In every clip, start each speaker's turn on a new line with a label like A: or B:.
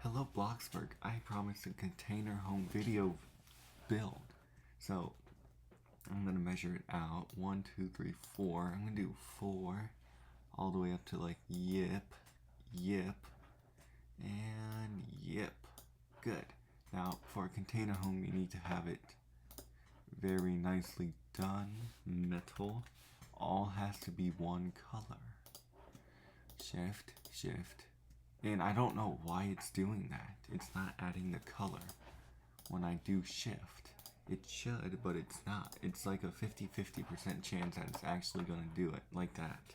A: Hello Bloxburg, I promised a container home video build. So I'm gonna measure it out. 1, 2, 3, 4. I'm gonna do 4 all the way up to like yip, yip, and yip. Good. Now for a container home you need to have it very nicely done. Metal. All has to be one color. Shift, shift. And I don't know why it's doing that. It's not adding the color. When I do shift, it should, but it's not. It's like a 50-50% chance that it's actually going to do it like that.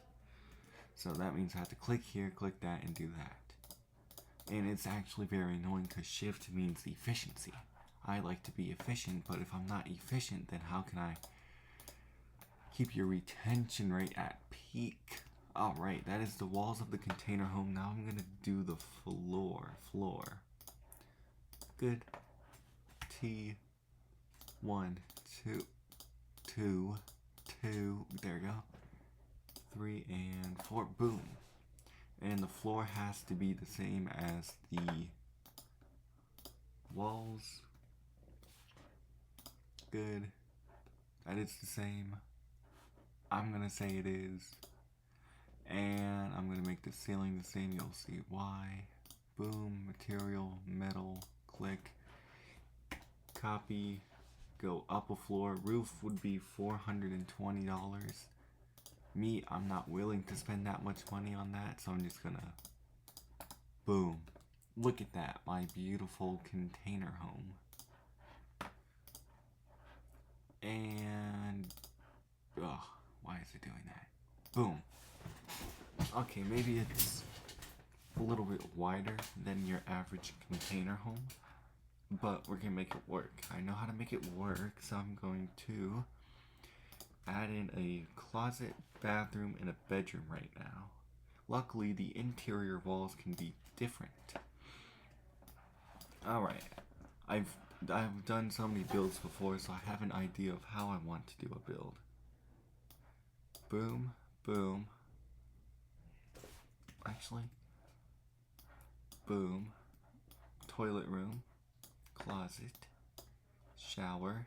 A: So that means I have to click here, click that, and do that. And it's actually very annoying because shift means efficiency. I like to be efficient, but if I'm not efficient, then how can I keep your retention rate at peak? Alright, that is the walls of the container home. Now I'm gonna do the floor. Good. T, 1, 2, 2, 2, there we go. 3 and 4, boom. And the floor has to be the same as the walls. Good. That is the same. I'm gonna say it is. And I'm gonna make the ceiling the same. You'll see why. Boom, material, metal, click, copy, go up a floor. Roof would be $420. Me, I'm not willing to spend that much money on that, so I'm just gonna boom. Look at that, my beautiful container home. And why is it doing that? Boom. Okay, maybe it's a little bit wider than your average container home, but we're gonna make it work. I know how to make it work, so I'm going to add in a closet, bathroom, and a bedroom right now. Luckily, the interior walls can be different. Alright, I've done so many builds before, so I have an idea of how I want to do a build. Boom, boom. Actually, boom. Toilet room, closet, shower,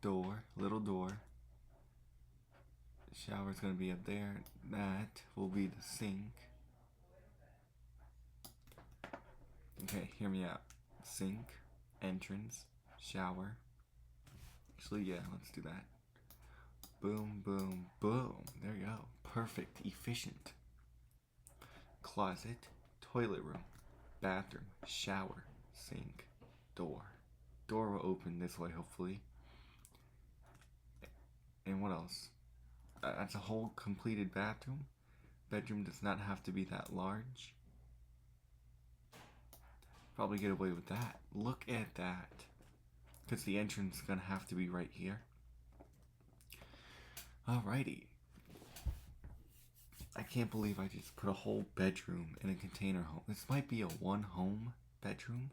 A: door, little door. Shower's gonna be up there. That will be the sink. Okay, hear me out. Sink, entrance, shower. Actually, yeah, let's do that. Boom, boom, boom. There you go. Perfect, efficient. Closet, toilet room, bathroom, shower, sink, door. Door will open this way, hopefully. And what else? That's a whole completed bathroom. Bedroom does not have to be that large. Probably get away with that. Look at that. Because the entrance is going to have to be right here. Alrighty. I can't believe I just put a whole bedroom in a container home. This might be a one home bedroom.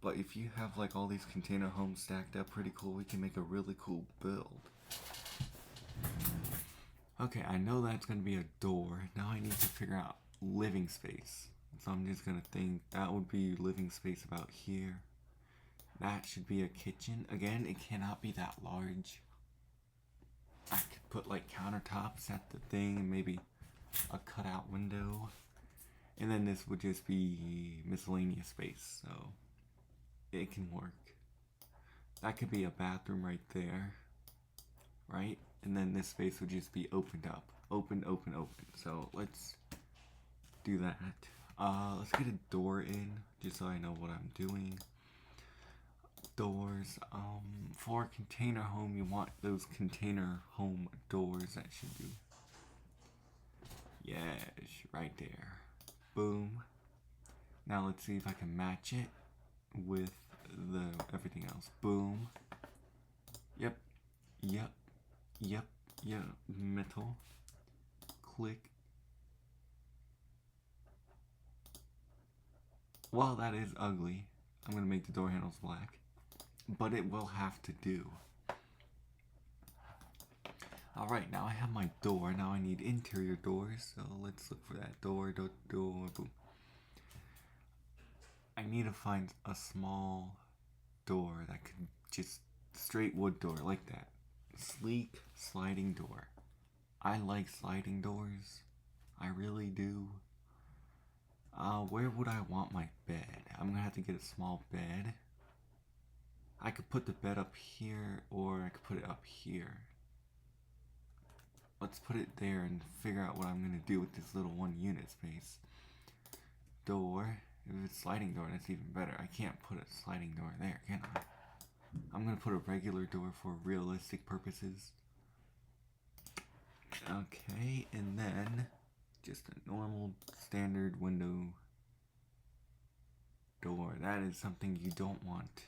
A: But if you have like all these container homes stacked up pretty cool, we can make a really cool build. Okay, I know that's going to be a door. Now I need to figure out living space. So I'm just going to think that would be living space about here. That should be a kitchen. Again, it cannot be that large. I could put like countertops at the thing and maybe a cutout window. And then this would just be miscellaneous space, so it can work. That could be a bathroom right there, right? And then this space would just be opened up. Open, open, open. So let's do that. Let's get a door in, just so I know what I'm doing. Doors. For a container home, you want those container home doors that should do. Yes, right there. Boom. Now let's see if I can match it with the everything else. Boom. Yep. Yep. Yep. Yep. Metal. Click. Well, that is ugly. I'm gonna make the door handles black, but it will have to do. Alright, now I have my door. Now I need interior doors, so let's look for that door, boom. need to find a small door that could just straight wood door like that. Sleek sliding door. I like sliding doors. I really do. Where would I want my bed? I'm gonna have to get a small bed. I could put the bed up here, or I could put it up here. Let's put it there and figure out what I'm gonna do with this little 1 unit space. Door. If it's sliding door, that's even better. I can't put a sliding door there, can I? I'm gonna put a regular door for realistic purposes. Okay, and then just a normal standard window door. That is something you don't want.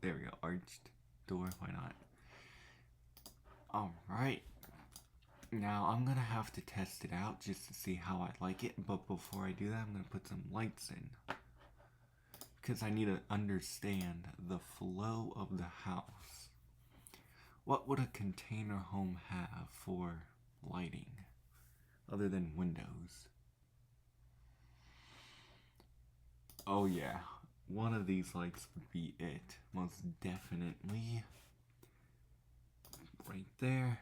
A: There we go, arched door, why not? Alright. Now I'm gonna have to test it out just to see how I like it, but before I do that, I'm gonna put some lights in. Because I need to understand the flow of the house. What would a container home have for lighting other than windows? Oh yeah, one of these lights would be it, most definitely. Right there.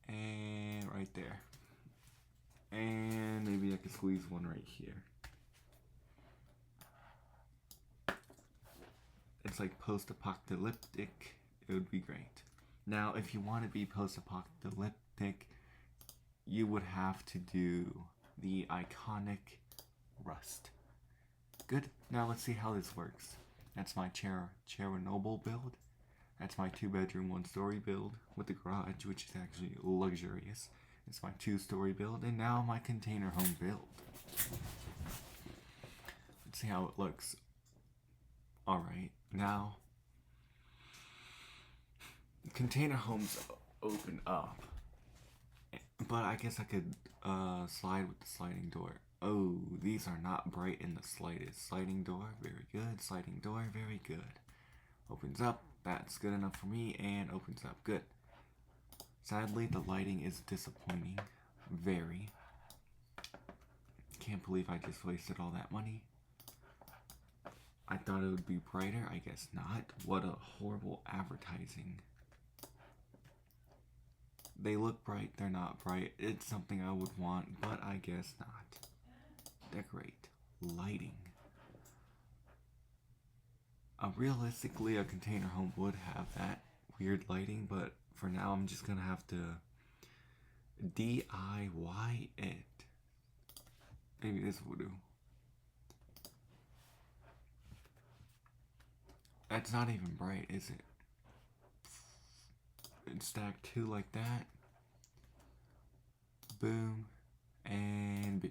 A: And right there. And maybe I could squeeze one right here. It's like post-apocalyptic. It would be great. Now, if you want to be post-apocalyptic, you would have to do the iconic rust. Good. Now let's see how this works. That's my Chernobyl build. That's my 2-bedroom, 1-story build with the garage, which is actually luxurious. It's my 2-story build, and now my container home build. Let's see how it looks. Alright, now container homes open up, but I guess I could slide with the sliding door. Oh, these are not bright in the slightest. Sliding door, very good. Sliding door, very good. Opens up, that's good enough for me, and opens up, good. Sadly, the lighting is disappointing. Very. Can't believe I just wasted all that money. I thought it would be brighter, I guess not. What a horrible advertising. They look bright, they're not bright. It's something I would want, but I guess not. Decorate. Lighting. Realistically, a container home would have that weird lighting, but for now I'm just gonna have to DIY it. Maybe this will do. That's not even bright, is it? It's stacked 2 like that. Boom. And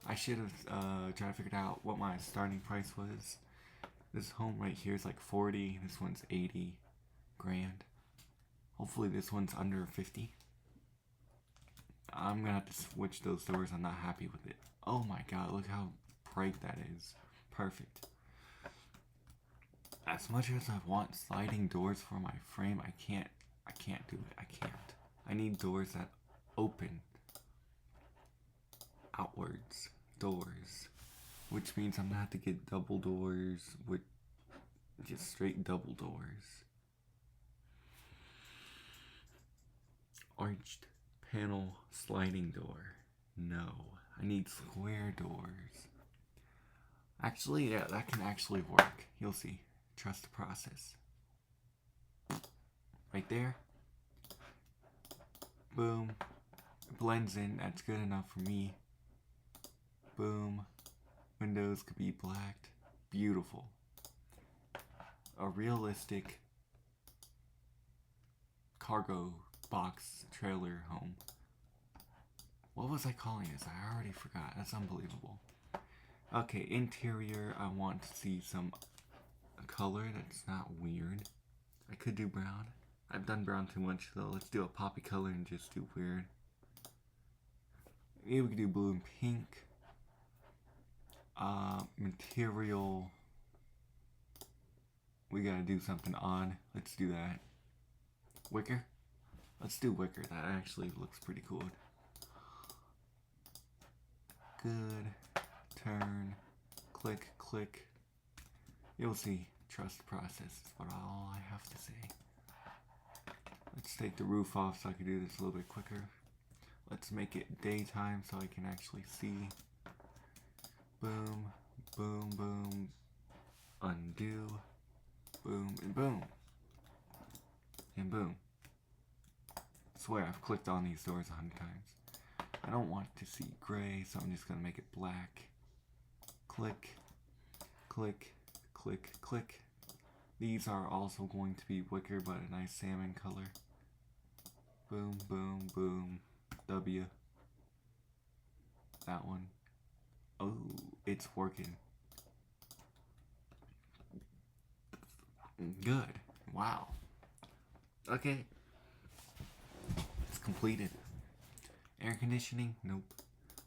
A: I should have tried to figure out what my starting price was. This home right here is like 40. This one's 80 grand. Hopefully this one's under 50. I'm gonna have to switch those doors. I'm not happy with it. Oh my god, look how bright that is. Perfect. As much as I want sliding doors for my frame, I can't do it. I can't. I need doors that open outwards. Doors. Which means I'm gonna have to get double doors with just straight double doors. Arched panel sliding door. No. I need square doors. Actually, yeah, that can actually work. You'll see. Trust the process. Right there. Boom. It blends in. That's good enough for me. Boom. Windows could be blacked. Beautiful. A realistic cargo box trailer home. What was I calling this? I already forgot. That's unbelievable. Okay, interior. I want to see some color that's not weird. I could do brown. I've done brown too much, so let's do a poppy color and just do weird. Maybe we could do blue and pink. Material. We gotta do something on. Let's do that. Wicker? Let's do wicker. That actually looks pretty cool. good. Turn, click, click. You'll see. Trust the process is what all I have to say. Let's take the roof off so I can do this a little bit quicker. Let's make it daytime so I can actually see. Boom, boom, boom. Undo. Boom, and boom. And boom. I swear I've clicked on these doors 100 times. I don't want to see gray, so I'm just going to make it black. Click, click, click, click. These are also going to be wicker, but a nice salmon color. Boom, boom, boom. W. That one. Oh, it's working. Good. Wow. Okay. It's completed. Air conditioning? Nope.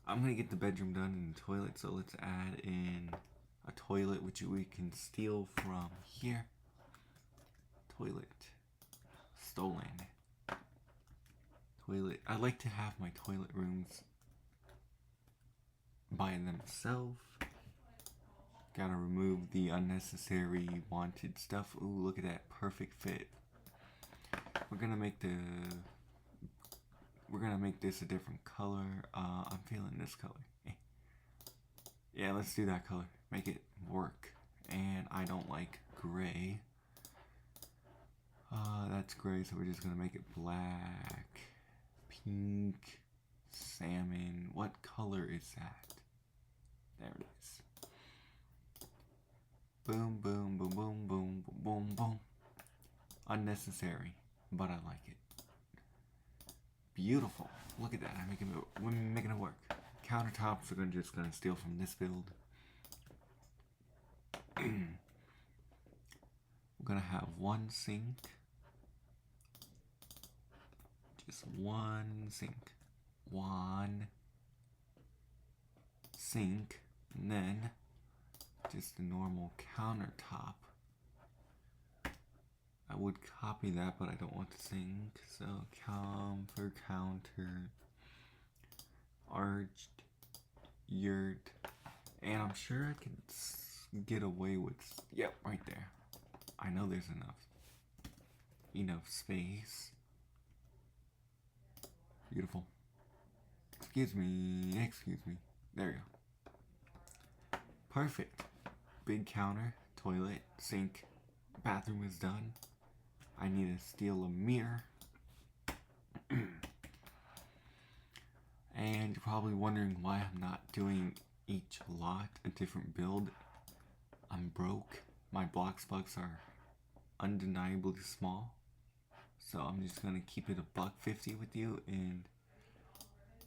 A: I'm gonna get the bedroom done and the toilet, so let's add in a toilet, which we can steal from here. Toilet. Stolen. Toilet. I like to have my toilet rooms by themselves. Gotta remove the unnecessary wanted stuff. Ooh, look at that. Perfect fit. We're gonna make this a different color. I'm feeling this color. Yeah, let's do that color. Make it work. And I don't like gray. That's gray, so we're just gonna make it black, pink, salmon. What color is that? There it is. Boom, boom, boom, boom, boom, boom, boom, boom. Unnecessary, but I like it. Beautiful. Look at that. We're making it work. Countertops we're just gonna steal from this build. We're gonna have one sink. Just one sink. One sink. And then just a normal countertop. I would copy that, but I don't want the sink. So for counter, arched, yurt, and I'm sure I can get away with. Yep, right there. I know there's enough space. Beautiful. Excuse me. There you go. Perfect. Big counter, toilet, sink, bathroom is done. I need to steal a mirror. And you're probably wondering why I'm not doing each lot a different build. I'm broke. My bloxburgs are undeniably small. So I'm just gonna keep it $1.50 with you and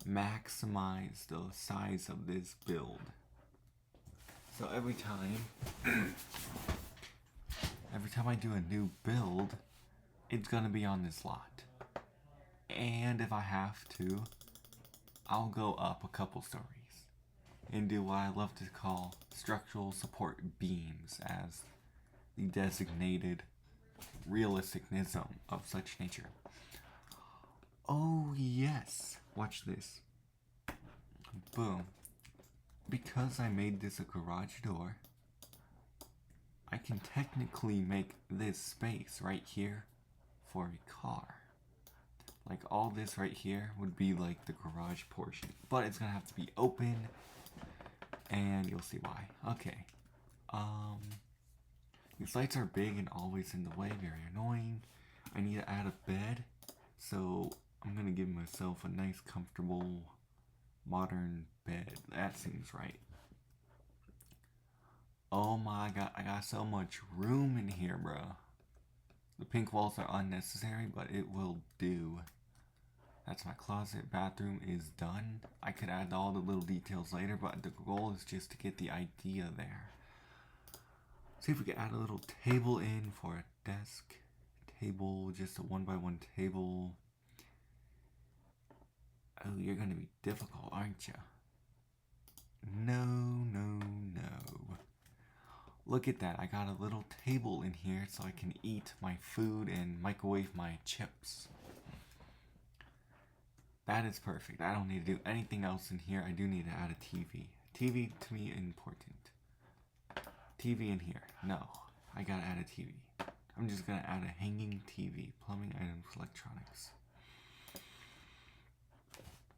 A: maximize the size of this build. So every time I do a new build, it's gonna be on this lot. And if I have to, I'll go up a couple stories and do what I love to call structural support beams as the designated realisticnism of such nature. Oh yes, watch this. Boom. Because I made this a garage door, I can technically make this space right here for a car. Like all this right here would be like the garage portion, but it's gonna have to be open, and you'll see why. Okay. These lights are big and always in the way, very annoying. I need to add a bed, so I'm gonna give myself a nice, comfortable, modern bed. That seems right. Oh my god, I got so much room in here, bro. The pink walls are unnecessary, but it will do. That's my closet. Bathroom is done. I could add all the little details later, but the goal is just to get the idea there. See if we can add a little table in for a desk. Table, just a 1x1 table. Oh, you're gonna be difficult, aren't you? No. Look at that, I got a little table in here so I can eat my food and microwave my chips. That is perfect. I don't need to do anything else in here. I do need to add a TV. TV to me important. TV in here. No. I gotta add a TV. I'm just gonna add a hanging TV. Plumbing items, electronics.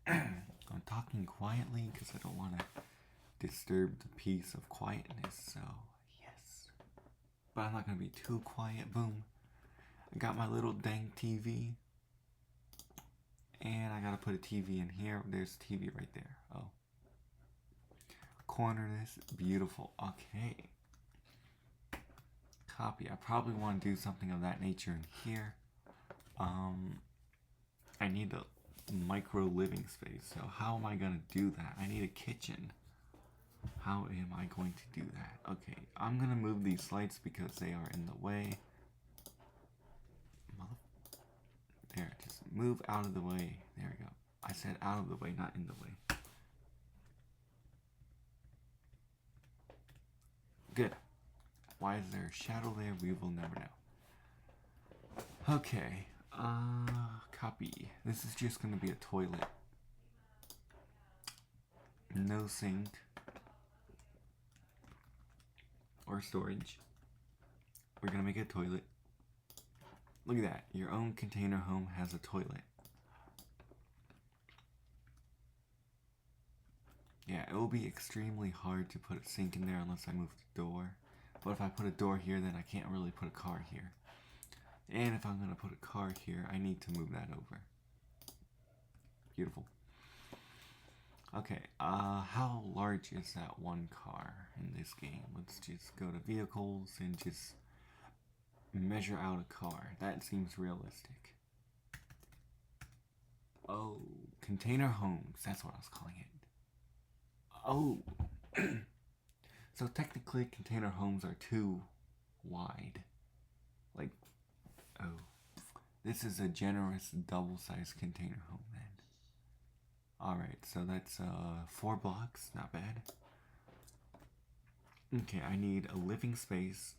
A: I'm talking quietly because I don't want to disturb the peace of quietness, so yes. But I'm not gonna be too quiet. Boom. I got my little dang TV. And I gotta put a TV in here. There's a TV right there. Oh. Corner this. Beautiful. Okay. Copy. I probably want to do something of that nature in here. I need a micro living space. So how am I gonna do that? I need a kitchen. How am I going to do that? Okay. I'm gonna move these lights because they are in the way. There, just move out of the way. There we go. I said out of the way, not in the way. Good. Why is there a shadow there? We will never know. Okay. Copy. This is just gonna be a toilet. No sink. Or storage. We're gonna make a toilet. Look at that. Your own container home has a toilet. Yeah, it will be extremely hard to put a sink in there unless I move the door. But if I put a door here, then I can't really put a car here. And if I'm going to put a car here, I need to move that over. Beautiful. Okay, how large is that one car in this game? Let's just go to vehicles and just measure out a car. That seems realistic. Oh, container homes. That's what I was calling it. Oh. So technically container homes are too wide. Like, oh. This is a generous double-sized container home then. Alright, so that's 4 blocks. Not bad. Okay, I need a living space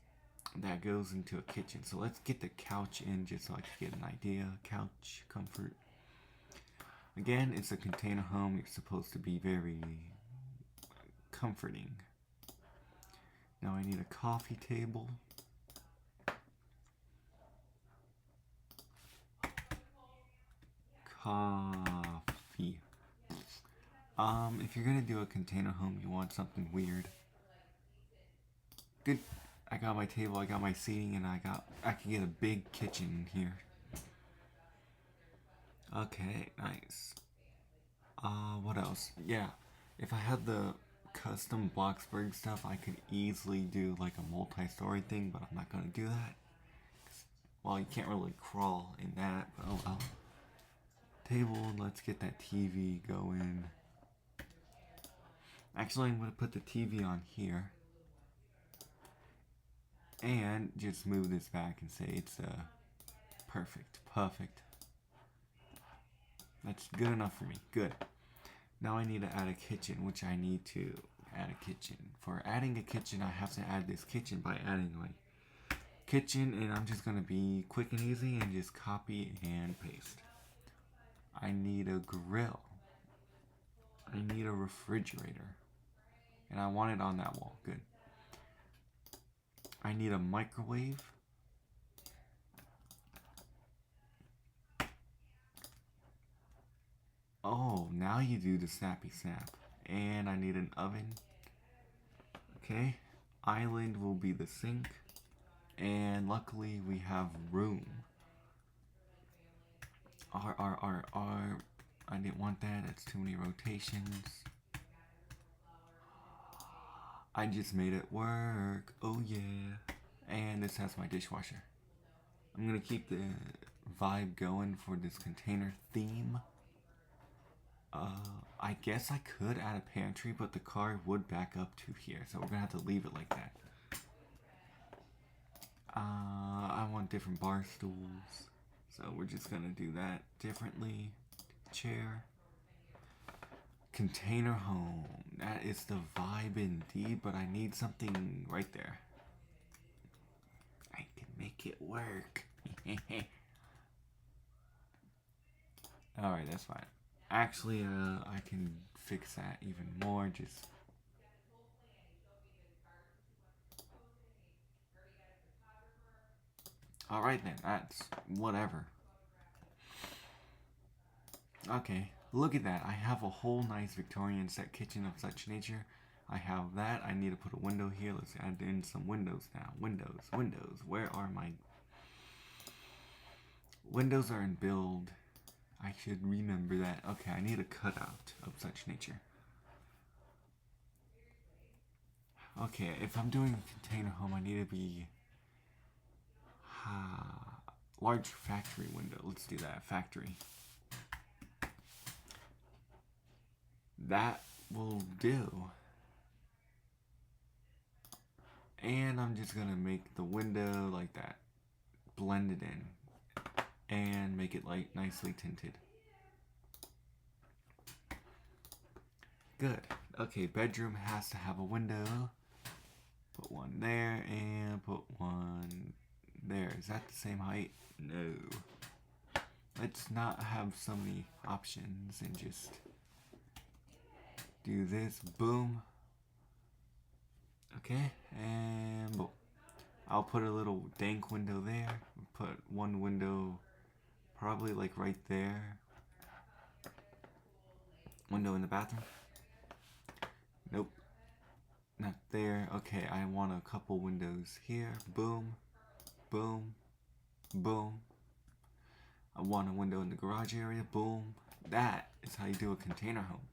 A: that goes into a kitchen. So let's get the couch in just so I can get an idea. Couch, comfort. Again, it's a container home. It's supposed to be very comforting. Now I need a coffee table. Coffee. If you're gonna do a container home, you want something weird. Good. I got my table, I got my seating, and I can get a big kitchen in here. Okay, nice. What else? Yeah, if I had the custom bloxburg stuff, I could easily do like a multi-story thing, but I'm not gonna do that. Well, you can't really crawl in that, but oh well. Table, let's get that TV going. Actually, I'm gonna put the TV on here. And just move this back and say it's perfect. That's good enough for me. Good. Now I need to add a kitchen, which I need to add a kitchen. For adding a kitchen, I have to add this kitchen by adding like kitchen, and I'm just gonna be quick and easy and just copy and paste. I need a grill. I need a refrigerator. And I want it on that wall. Good. I need a microwave. Oh, now you do the snappy snap. And I need an oven. Okay. Island will be the sink. And luckily we have room. R. I didn't want that. That's too many rotations. I just made it work. Oh yeah. And this has my dishwasher. I'm gonna keep the vibe going for this container theme. I guess I could add a pantry, but the car would back up to here, so we're gonna have to leave it like that. I want different bar stools, so we're just gonna do that differently. Chair. Container home. That is the vibe indeed, but I need something right there. I can make it work. Alright, that's fine. Actually, I can fix that even more. Just all right then. That's whatever. Okay, look at that. I have a whole nice Victorian set kitchen of such nature. I have that. I need to put a window here. Let's add in some windows now. Windows, windows. Where are my windows? Are in build. I should remember that. Okay, I need a cutout of such nature. Okay, if I'm doing a container home, I need to be large factory window. Let's do that. Factory. That will do. And I'm just gonna make the window like that. Blend it in. And make it like nicely tinted. Good. Okay, bedroom has to have a window. Put one there and put one there. Is that the same height? No. Let's not have so many options and just do this. Boom. Okay, and boom. I'll put a little dank window there. Put one window probably like right there. Window in the bathroom. Nope. Not there. Okay, I want a couple windows here. Boom. Boom. Boom. I want a window in the garage area. Boom. That is how you do a container home.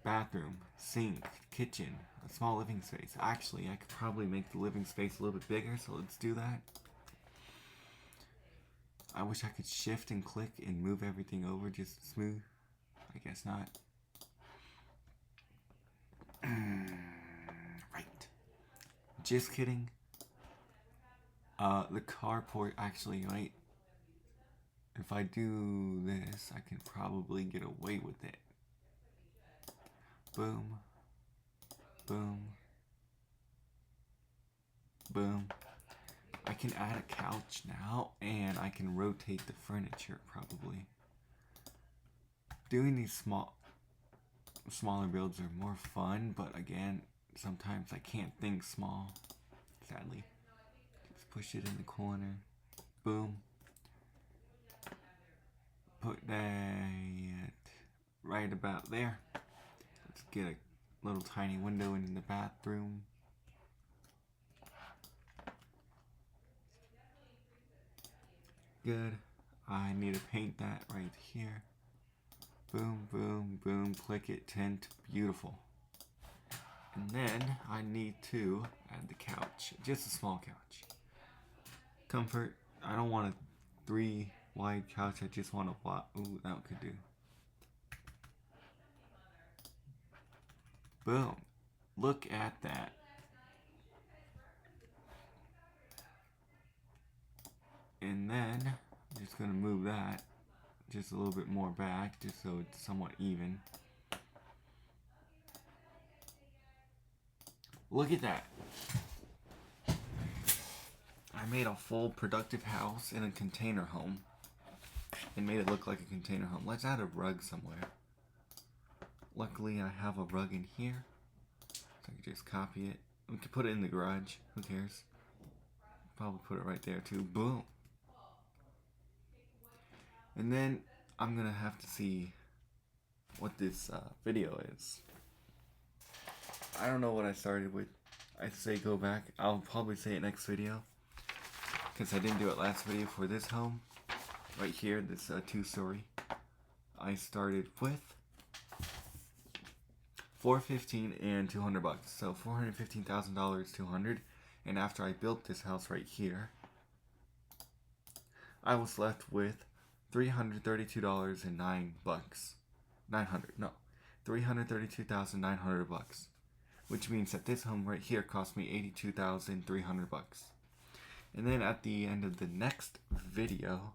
A: Bathroom, sink, kitchen, a small living space. Actually, I could probably make the living space a little bit bigger, so let's do that. I wish I could shift and click and move everything over just smooth. I guess not. Right. Just kidding. The carport, actually, right? If I do this, I can probably get away with it. Boom. Boom. Boom. I can add a couch now, and I can rotate the furniture, probably. Doing these smaller builds are more fun, but again, sometimes I can't think small, sadly. Just push it in the corner. Boom. Put that right about there. Let's get a little tiny window in the bathroom. Good. I need to paint that right here. Boom, boom, boom. Click it, tint. Beautiful. And then I need to add the couch. Just a small couch. Comfort. I don't want a 3 wide couch. I just want a wide. Ooh, that could do. Boom. Look at that. And then I'm just going to move that just a little bit more back just so it's somewhat even. Look at that. I made a full productive house in a container home and made it look like a container home. Let's add a rug somewhere. Luckily I have a rug in here, so I can just copy it. We could put it in the garage, who cares? Probably put it right there too. Boom. And then I'm gonna have to see what this video is. I don't know what I started with. I'd say go back. I'll probably say it next video, because I didn't do it last video for this home. Right here, this 2-story. I started with $415 and $200. So $415,000, 200. And after I built this house right here, I was left with $332 and $332,900, which means that this home right here cost me $82,300. And then at the end of the next video,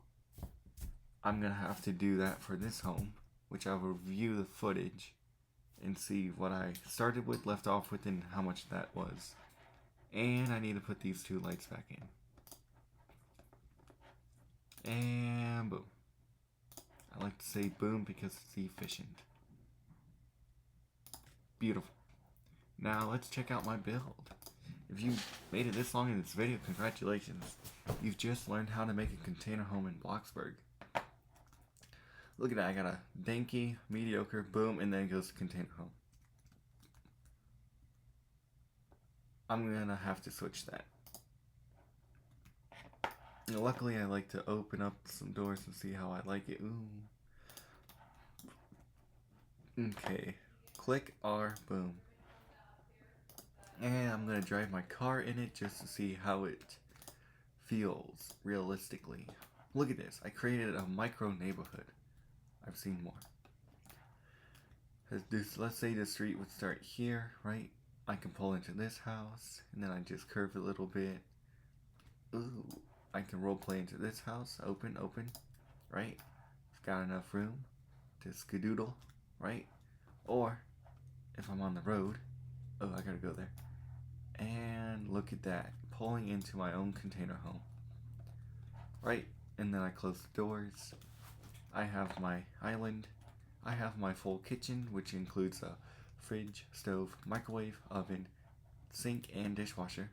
A: I'm gonna have to do that for this home, which I'll review the footage and see what I started with, left off with, and how much that was. And I need to put these 2 lights back in. And boom. I like to say boom because it's efficient. Beautiful. Now let's check out my build. If you made it this long in this video, congratulations. You've just learned how to make a container home in Bloxburg. Look at that, I got a danky, mediocre, boom, and then it goes to container home. I'm gonna have to switch that. Luckily, I like to open up some doors and see how I like it. Ooh. Okay, click R, boom. And I'm gonna drive my car in it just to see how it feels realistically. Look at this, I created a micro neighborhood. I've seen more. Let's say the street would start here, right? I can pull into this house, and then I just curve a little bit. Ooh, I can roleplay into this house, open, right? I've got enough room to skadoodle, right? Or, if I'm on the road, oh, I gotta go there. And look at that, pulling into my own container home, right? And then I close the doors. I have my island. I have my full kitchen, which includes a fridge, stove, microwave, oven, sink, and dishwasher.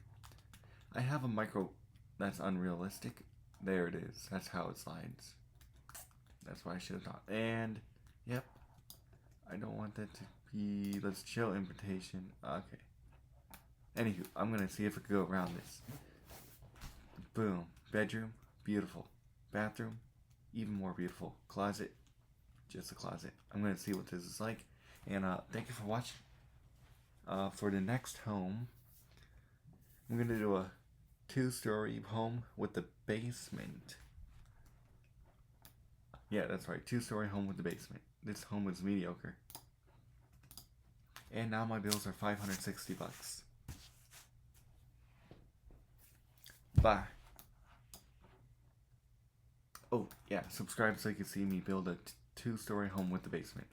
A: I have a micro that's unrealistic. There it is. That's how it slides. That's what I should have thought. And, yep. I don't want that to be... Let's show invitation. Okay. Anywho, I'm going to see if I can go around this. Boom. Bedroom. Beautiful. Bathroom. Even more beautiful. Closet. Just a closet. I'm going to see what this is like. And thank you for watching. For the next home, I'm going to do a 2-story home with the basement. Yeah, that's right. 2-story home with the basement. This home was mediocre. And now my bills are $560. Bye. Oh, yeah. Subscribe so you can see me build a 2-story home with the basement.